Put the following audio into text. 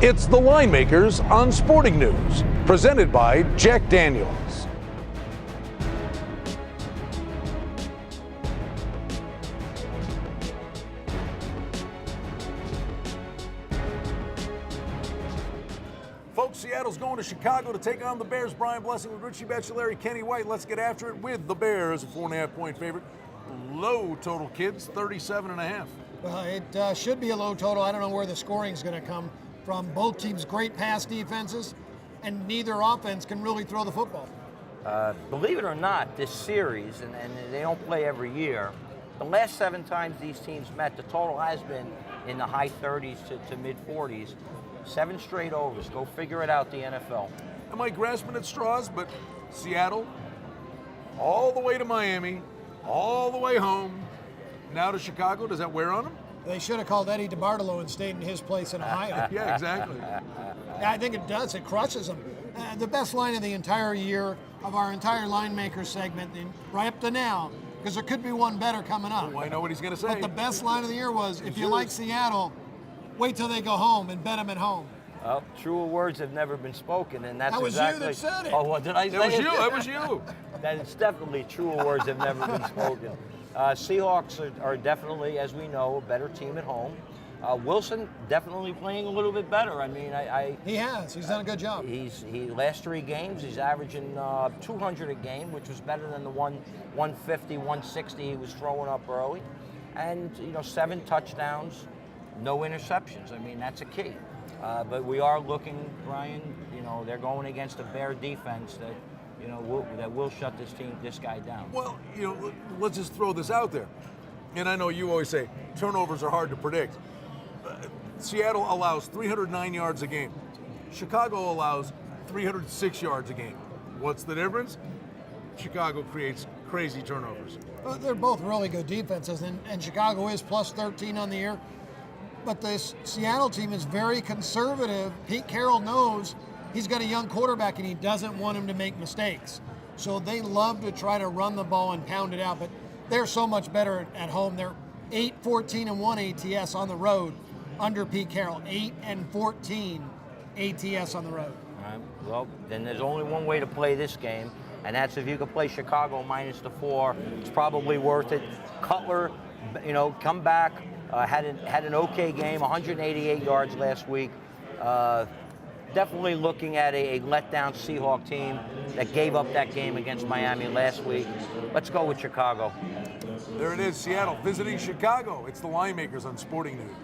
It's the Line Makers on Sporting News, presented by Jack Daniels. Folks, Seattle's going to Chicago to take on the Bears. Brian Blessing with Richie Bachelari, Kenny White. Let's get after it with the Bears, a 4.5-point favorite. Low total, kids, 37.5. It should be a low total. I don't know where the scoring is going to come from. Both teams great pass defenses, and neither offense can really throw the football. Believe it or not, this series, and they don't play every year, the last 7 times these teams met, the total has been in the high 30s to mid 40s. 7 straight overs. Go figure it out, the NFL. Am I grasping at straws? But Seattle, all the way to Miami, all the way home, now to Chicago. Does that wear on them? They should have called Eddie DeBartolo and stayed in his place in Ohio. Yeah, exactly. I think it does. It crushes them. The best line of the entire year of our entire line maker segment, right up to now, because there could be one better coming up. Oh, I know what he's going to say. But the best line of the year was, if you like Seattle, wait till they go home and bet them at home. Well, truer words have never been spoken, and that's that was exactly. You that said it. Oh, what did I say? That was you. That was you. Then it's definitely truer words have never been spoken. Seahawks are definitely, as we know, a better team at home. Wilson definitely playing a little bit better. I mean, he has. He's done a good job. He last 3 games, he's averaging 200 a game, which was better than the 150, 160 he was throwing up early, and 7 touchdowns, no interceptions. I mean, that's a key. But we are looking, Brian. They're going against a Bear defense that. That will shut this guy down. Well, let's just throw this out there. And I know you always say turnovers are hard to predict. Seattle allows 309 yards a game. Chicago allows 306 yards a game. What's the difference? Chicago creates crazy turnovers. Well, they're both really good defenses, and Chicago is plus 13 on the year. But this Seattle team is very conservative. Pete Carroll knows he's got a young quarterback and he doesn't want him to make mistakes. So they love to try to run the ball and pound it out, but they're so much better at home. They're 8-14-1 ATS on the road under Pete Carroll. 8-14 ATS on the road. All right. Well, then there's only one way to play this game, and that's if you could play Chicago minus the 4. It's probably worth it. Cutler, come back, had an okay game, 188 yards last week. Definitely looking at a letdown Seahawks team that gave up that game against Miami last week. Let's go with Chicago. There it is, Seattle visiting Chicago. It's the Line Makers on Sporting News.